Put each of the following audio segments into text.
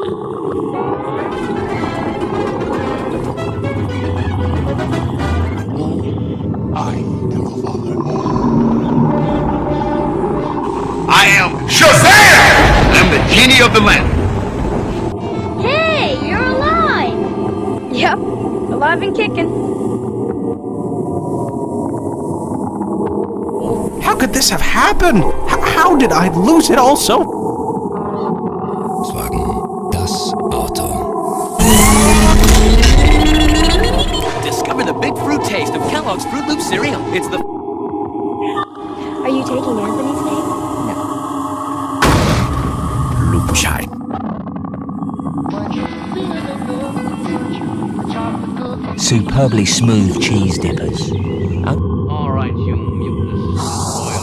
I am the Father. I am Shazam! I'm the genie of the lamp. Hey, you're alive! Yep, alive and kicking. How could this have happened? How did I lose it all so? Volkswagen, das Auto. Discover the big fruit taste of Kellogg's Fruit Loop cereal. It's the... Are you taking Anthony's name? Loopschein. Superbly smooth cheese dippers. All right, you mutinous oil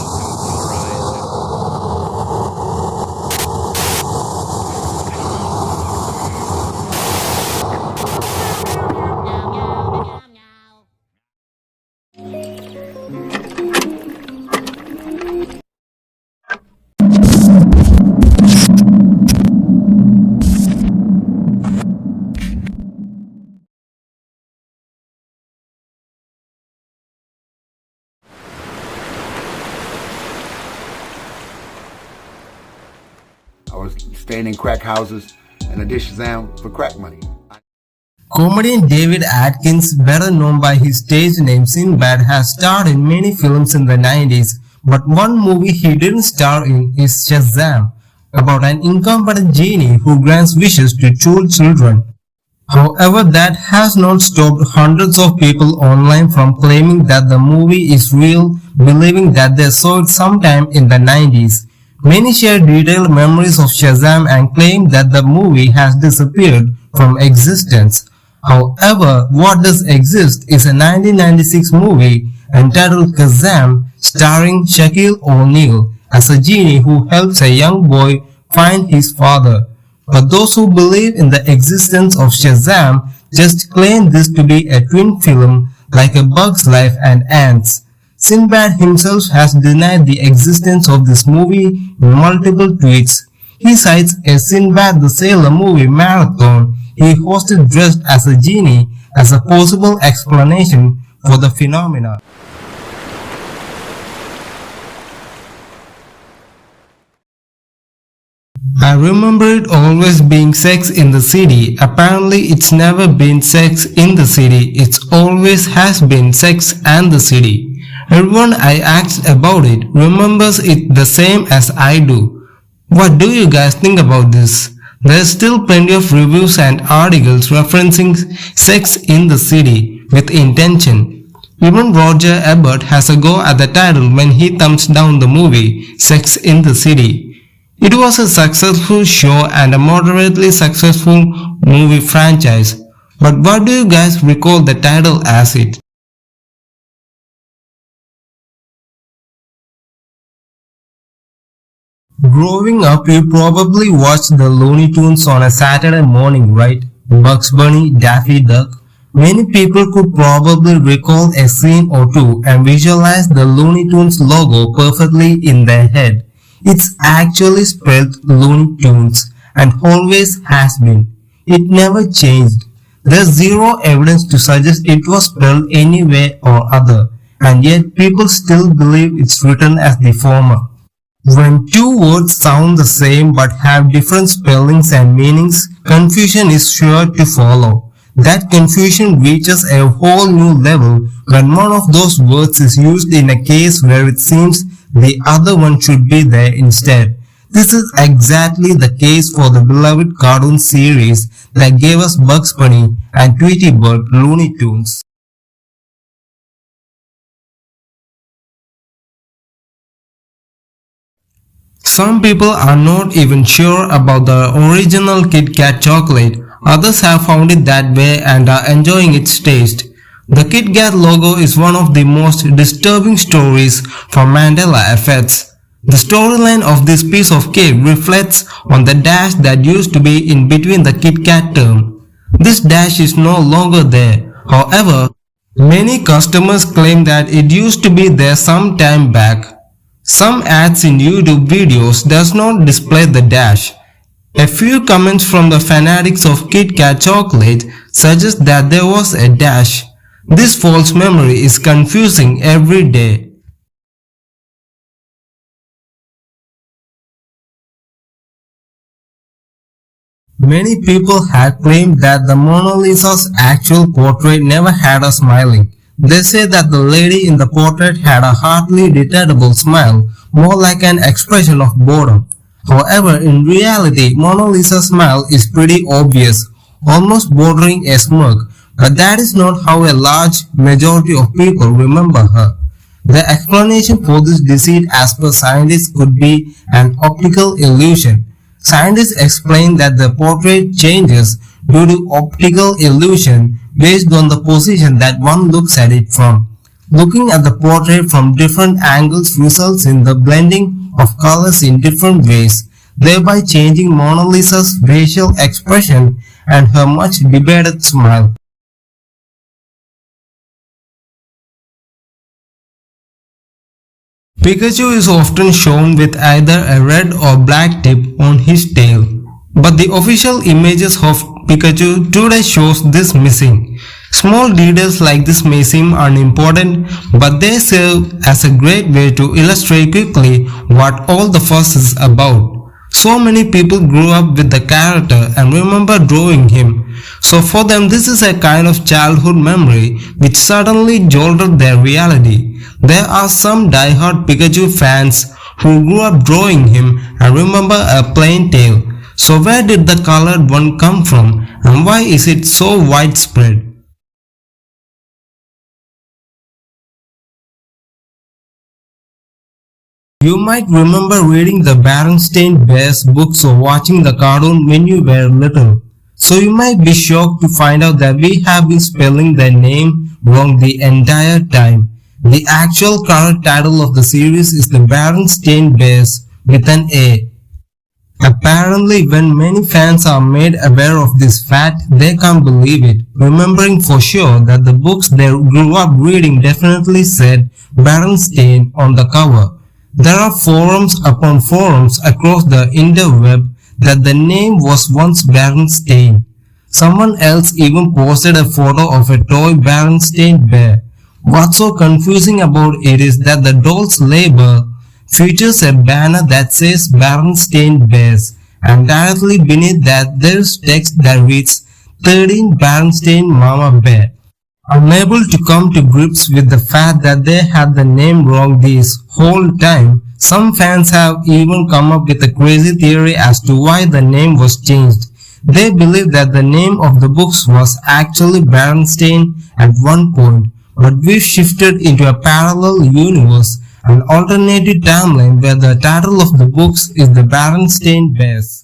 I was staying in crack houses and I did Shazam for crack money. Comedian David Atkins, better known by his stage name Sinbad, has starred in many films in the 90s, but one movie he didn't star in is Shazam, about an incompetent genie who grants wishes to children. However, that has not stopped hundreds of people online from claiming that the movie is real, believing that they saw it sometime in the 90s. Many share detailed memories of Shazam and claim that the movie has disappeared from existence. However, what does exist is a 1996 movie entitled Kazam, starring Shaquille O'Neal as a genie who helps a young boy find his father. But those who believe in the existence of Shazam just claim this to be a twin film like A Bug's Life and Ants. Sinbad himself has denied the existence of this movie in multiple tweets. He cites a Sinbad the Sailor movie marathon he hosted dressed as a genie as a possible explanation for the phenomena. I remember it always being sex in the city. Apparently it's never been sex in the city. It's always has been sex and the city. Everyone I asked about it remembers it the same as I do. What do you guys think about this? There's still plenty of reviews and articles referencing sex in the city with intention. Even Roger Ebert has a go at the title when he thumbs down the movie Sex in the City. It was a successful show and a moderately successful movie franchise. But what do you guys recall the title as it? Growing up, you probably watched the Looney Tunes on a Saturday morning, right? Bugs Bunny, Daffy Duck. Many people could probably recall a scene or two and visualize the Looney Tunes logo perfectly in their head. It's actually spelled Looney Tunes and always has been. It never changed. There's zero evidence to suggest it was spelled any way or other, and yet people still believe it's written as the former. When two words sound the same but have different spellings and meanings, confusion is sure to follow. That confusion reaches a whole new level when one of those words is used in a case where it seems the other one should be there instead. This is exactly the case for the beloved cartoon series that gave us Bugs Bunny and Tweety Bird Looney Tunes. Some people are not even sure about the original Kit Kat chocolate. Others have found it that way and are enjoying its taste. The Kit Kat logo is one of the most disturbing stories from Mandela effects. The storyline of this piece of cake reflects on the dash that used to be in between the Kit Kat term. This dash is no longer there. However, many customers claim that it used to be there some time back. Some ads in YouTube videos does not display the dash. A few comments from the fanatics of Kit Kat chocolate suggest that there was a dash. This false memory is confusing every day. Many people had claimed that the Mona Lisa's actual portrait never had her smiling. They say that the lady in the portrait had a hardly detectable smile, more like an expression of boredom. However, in reality, Mona Lisa's smile is pretty obvious, almost bordering a smirk, but that is not how a large majority of people remember her. The explanation for this deceit as per scientists could be an optical illusion. Scientists explain that the portrait changes due to optical illusion based on the position that one looks at it from. Looking at the portrait from different angles results in the blending of colors in different ways, thereby changing Mona Lisa's facial expression and her much debated smile. Pikachu is often shown with either a red or black tip on his tail, but the official images of Pikachu today shows this missing. Small details like this may seem unimportant, but they serve as a great way to illustrate quickly what all the fuss is about. So many people grew up with the character and remember drawing him, so for them this is a kind of childhood memory which suddenly jolted their reality. There are some die-hard Pikachu fans who grew up drawing him and remember a plain tail. So where did the colored one come from and why is it so widespread? You might remember reading the Berenstain Bears books or watching the cartoon when you were little. So you might be shocked to find out that we have been spelling their name wrong the entire time. The actual correct title of the series is the Berenstain Bears with an A. Apparently, when many fans are made aware of this fact, they can't believe it, remembering for sure that the books they grew up reading definitely said Berenstain on the cover. There are forums upon forums across the interweb that the name was once Berenstain. Someone else even posted a photo of a toy Berenstain bear. What's so confusing about it is that the doll's label features a banner that says Berenstain Bears, and directly beneath that there's text that reads 13 Berenstain Mama Bear. Unable to come to grips with the fact that they had the name wrong this whole time, some fans have even come up with a crazy theory as to why the name was changed. They believe that the name of the books was actually Berenstain at one point, but we've shifted into a parallel universe, an alternative timeline where the title of the books is the Berenstain Bears.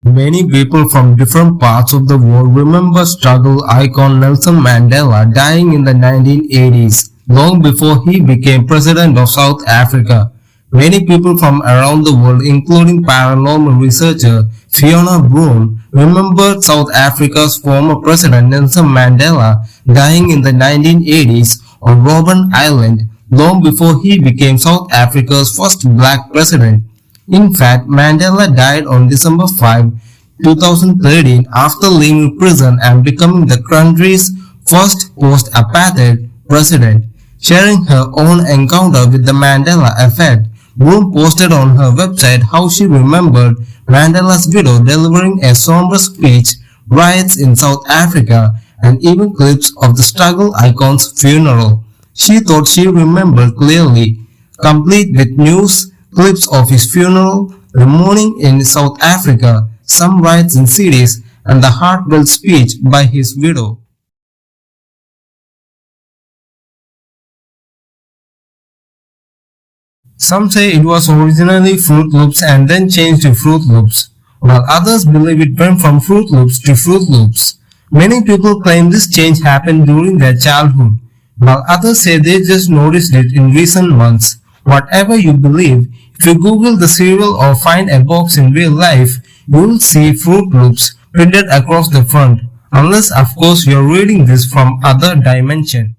Many people from different parts of the world remember struggle icon Nelson Mandela dying in the 1980s, long before he became president of South Africa. Many people from around the world, including paranormal researcher Fiona Broom, remembered South Africa's former president Nelson Mandela dying in the 1980s on Robben Island, long before he became South Africa's first black president. In fact, Mandela died on December 5, 2013 after leaving prison and becoming the country's first post-apartheid president. Sharing her own encounter with the Mandela effect, Broom posted on her website how she remembered Mandela's widow delivering a somber speech, riots in South Africa, and even clips of the struggle icon's funeral. She thought she remembered clearly, complete with news, clips of his funeral, the mourning in South Africa, some riots in cities, and the heartfelt speech by his widow. Some say it was originally Fruit Loops and then changed to Fruit Loops, while others believe it went from Fruit Loops to Fruit Loops. Many people claim this change happened during their childhood, while others say they just noticed it in recent months. Whatever you believe, if you Google the cereal or find a box in real life, you'll see Fruit Loops printed across the front, unless of course you're reading this from other dimension.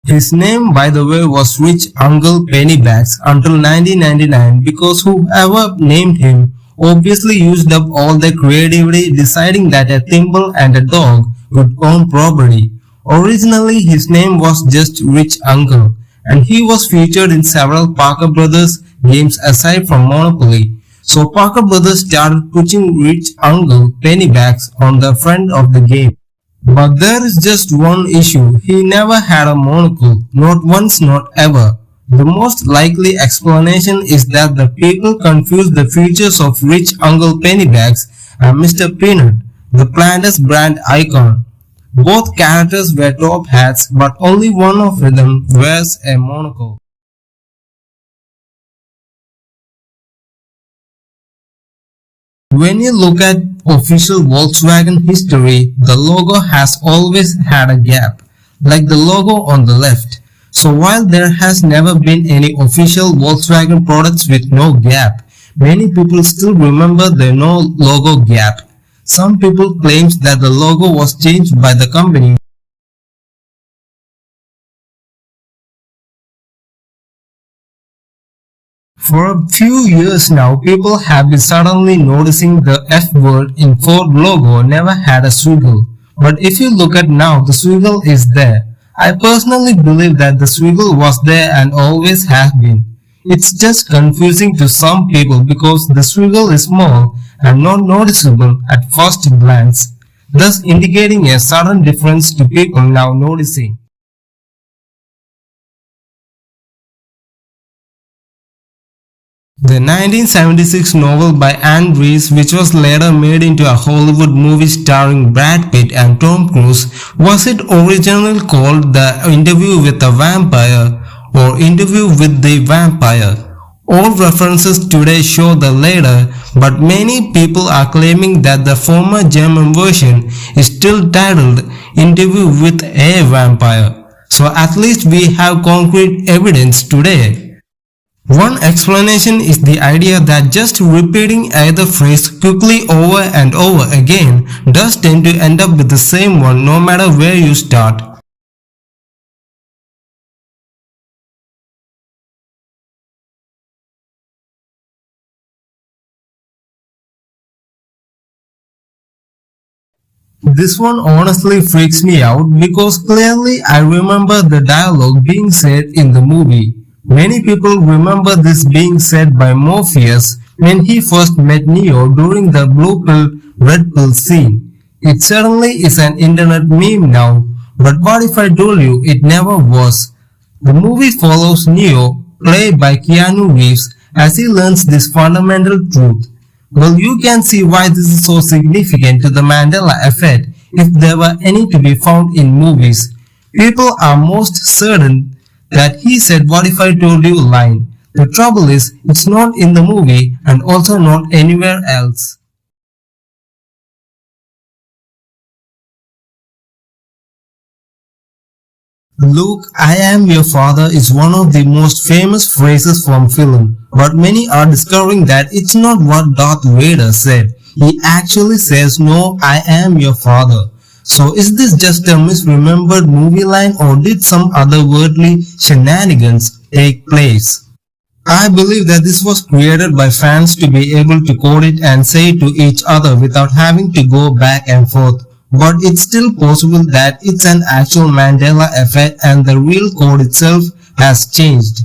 His name, by the way, was Rich Uncle Pennybags until 1999 because whoever named him obviously used up all their creativity deciding that a thimble and a dog would own property. Originally, his name was just Rich Uncle, and he was featured in several Parker Brothers games aside from Monopoly. So Parker Brothers started putting Rich Uncle Pennybags on the front of the game. But there is just one issue, he never had a monocle, not once, not ever. The most likely explanation is that the people confused the features of Rich Uncle Pennybags and Mr. Peanut, the Planters brand icon. Both characters wear top hats, but only one of them wears a monocle. When you look at official Volkswagen history, the logo has always had a gap, like the logo on the left. So while there has never been any official Volkswagen products with no gap, many people still remember the no logo gap. Some people claim that the logo was changed by the company. For a few years now, people have been suddenly noticing the F word in Ford logo never had a swiggle. But if you look at now, the swiggle is there. I personally believe that the swiggle was there and always has been. It's just confusing to some people because the swiggle is small and not noticeable at first glance, thus indicating a sudden difference to people now noticing. The 1976 novel by Anne Rice, which was later made into a Hollywood movie starring Brad Pitt and Tom Cruise, was it originally called The Interview with the Vampire or Interview with the Vampire? All references today show the latter, but many people are claiming that the former German version is still titled Interview with a Vampire. So at least we have concrete evidence today. One explanation is the idea that just repeating either phrase quickly over and over again does tend to end up with the same one no matter where you start. This one honestly freaks me out because clearly I remember the dialogue being said in the movie. Many people remember this being said by Morpheus when he first met Neo during the blue pill, red pill scene. It certainly is an internet meme now, but what if I told you it never was? The movie follows Neo, played by Keanu Reeves, as he learns this fundamental truth. Well, you can see why this is so significant to the Mandela effect if there were any to be found in movies. People are most certain that he said what if I told you line. The trouble is, it's not in the movie and also not anywhere else. Luke, I am your father is one of the most famous phrases from film, but many are discovering that it's not what Darth Vader said. He actually says, no, I am your father. So is this just a misremembered movie line or did some otherworldly shenanigans take place? I believe that this was created by fans to be able to code it and say it to each other without having to go back and forth. But it's still possible that it's an actual Mandela effect and the real code itself has changed.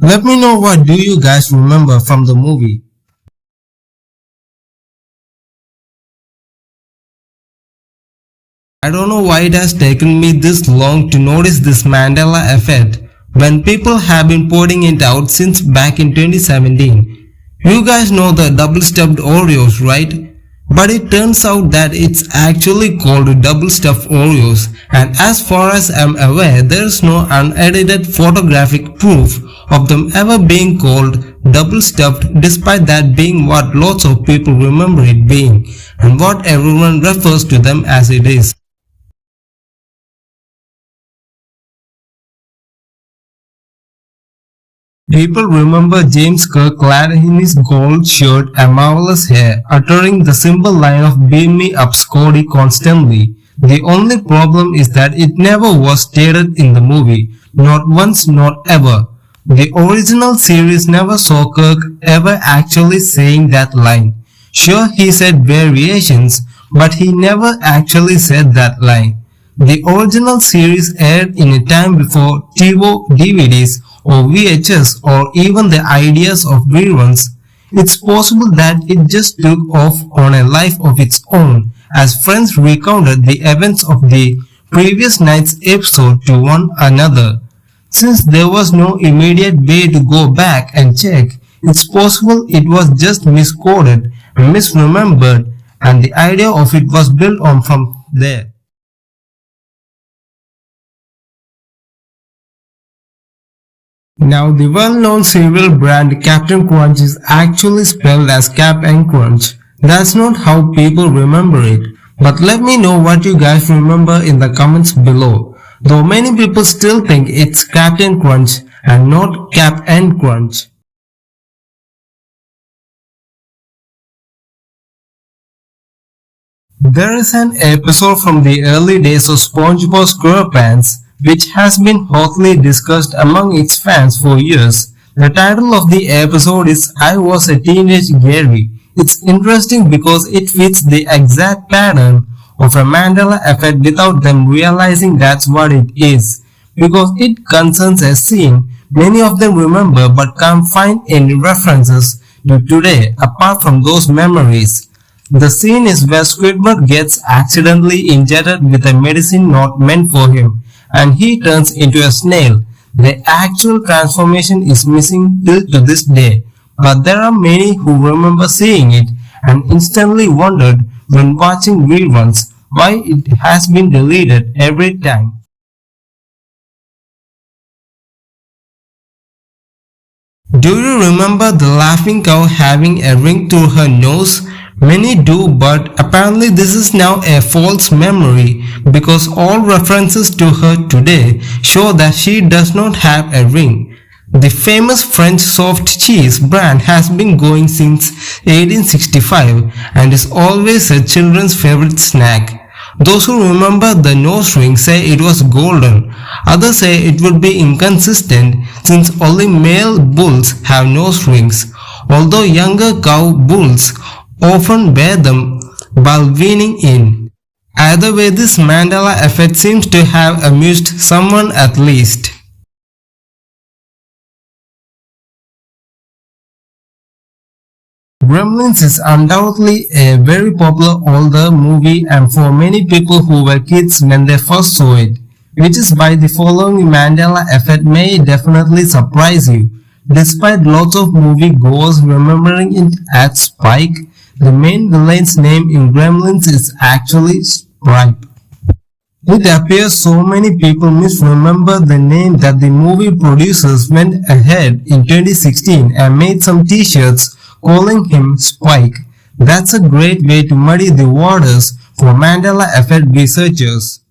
Let me know what do you guys remember from the movie. I don't know why it has taken me this long to notice this Mandela effect when people have been pointing it out since back in 2017. You guys know the double stuffed Oreos, right? But it turns out that it's actually called double stuffed Oreos, and as far as I'm aware, there's no unedited photographic proof of them ever being called double stuffed, despite that being what lots of people remember it being and what everyone refers to them as it is. People remember James Kirk clad in his gold shirt and marvelous hair, uttering the simple line of "Beam me up, Scotty" constantly. The only problem is that it never was stated in the movie, Not once, not ever. The original series never saw Kirk ever actually saying that line. Sure, he said variations, but he never actually said that line. The original series aired in a time before TiVo DVDs or VHS or even the ideas of reruns. It's possible that it just took off on a life of its own as friends recounted the events of the previous night's episode to one another. Since there was no immediate way to go back and check, it's possible it was just miscoded and misremembered, and the idea of it was built on from there. Now the well-known cereal brand Captain Crunch is actually spelled as Cap and Crunch. That's not how people remember it. But let me know what you guys remember in the comments below. Though many people still think it's Captain Crunch and not Cap and Crunch. There is an episode from the early days of SpongeBob SquarePants which has been hotly discussed among its fans for years. The title of the episode is I Was a Teenage Gary. It's interesting because it fits the exact pattern of a Mandela effect without them realizing that's what it is. Because it concerns a scene many of them remember but can't find any references to today apart from those memories. The scene is where Squidward gets accidentally injected with a medicine not meant for him and he turns into a snail. The actual transformation is missing till to this day, but there are many who remember seeing it and instantly wondered when watching reruns why it has been deleted every time. Do you remember the laughing cow having a ring through her nose? Many do, but apparently this is now a false memory because all references to her today show that she does not have a ring. The famous French soft cheese brand has been going since 1865 and is always a children's favorite snack. Those who remember the nose ring say it was golden. Others say it would be inconsistent since only male bulls have nose rings, although younger cow bulls often wear them while weaning in. Either way, this Mandela effect seems to have amused someone at least. Gremlins is undoubtedly a very popular older movie and for many people who were kids when they first saw it, which is why the following Mandela effect may definitely surprise you. Despite lots of moviegoers remembering it as Spike, the main villain's name in Gremlins is actually Stripe. It appears so many people misremember the name that the movie producers went ahead in 2016 and made some t-shirts calling him Spike. That's a great way to muddy the waters for Mandela effect researchers.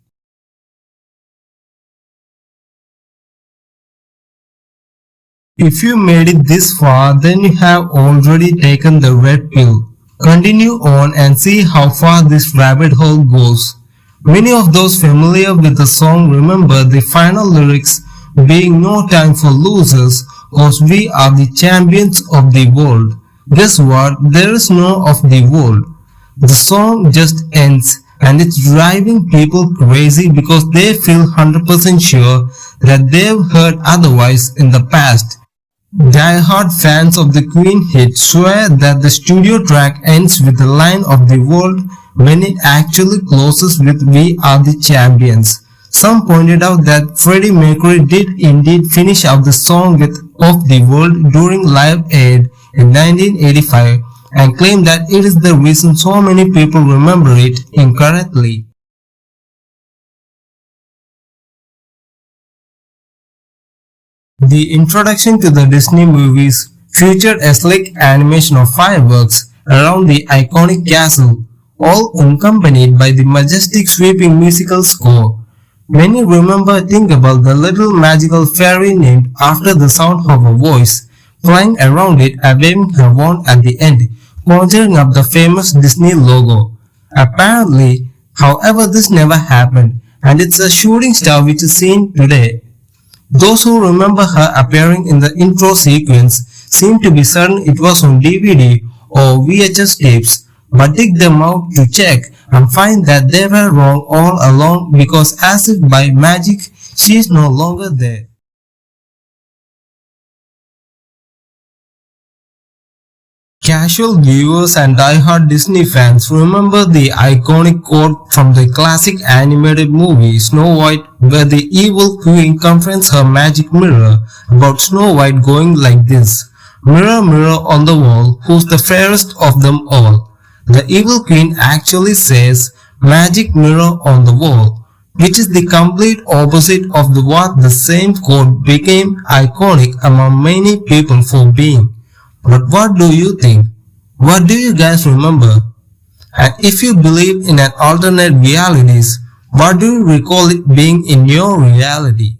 If you made it this far, then you have already taken the red pill. Continue on and see how far this rabbit hole goes. Many of those familiar with the song remember the final lyrics being no time for losers cause we are the champions of the world. Guess what? There is no of the world. The song just ends and it's driving people crazy because they feel 100% sure that they've heard otherwise in the past. Die-hard fans of the Queen hit swear that the studio track ends with the line of the world when it actually closes with we are the champions. Some pointed out that Freddie Mercury did indeed finish out the song with of the world during Live Aid in 1985 and claimed that it is the reason so many people remember it incorrectly. The introduction to the Disney movies featured a slick animation of fireworks around the iconic castle, all accompanied by the majestic sweeping musical score. Many remember Tinkerbell, the little magical fairy named after the sound of her voice, flying around it and waving her wand at the end, conjuring up the famous Disney logo. Apparently, however, this never happened, and it's a shooting star which is seen today. Those who remember her appearing in the intro sequence seem to be certain it was on DVD or VHS tapes, but dig them out to check and find that they were wrong all along because as if by magic she is no longer there. Casual viewers and die-hard Disney fans remember the iconic quote from the classic animated movie Snow White where the evil queen confronts her magic mirror about Snow White going like this: "Mirror, mirror on the wall, who's the fairest of them all?" The evil queen actually says "magic mirror on the wall," which is the complete opposite of what the same quote became iconic among many people for being. But what do you think? What do you guys remember? And if you believe in an alternate realities, what do you recall it being in your reality?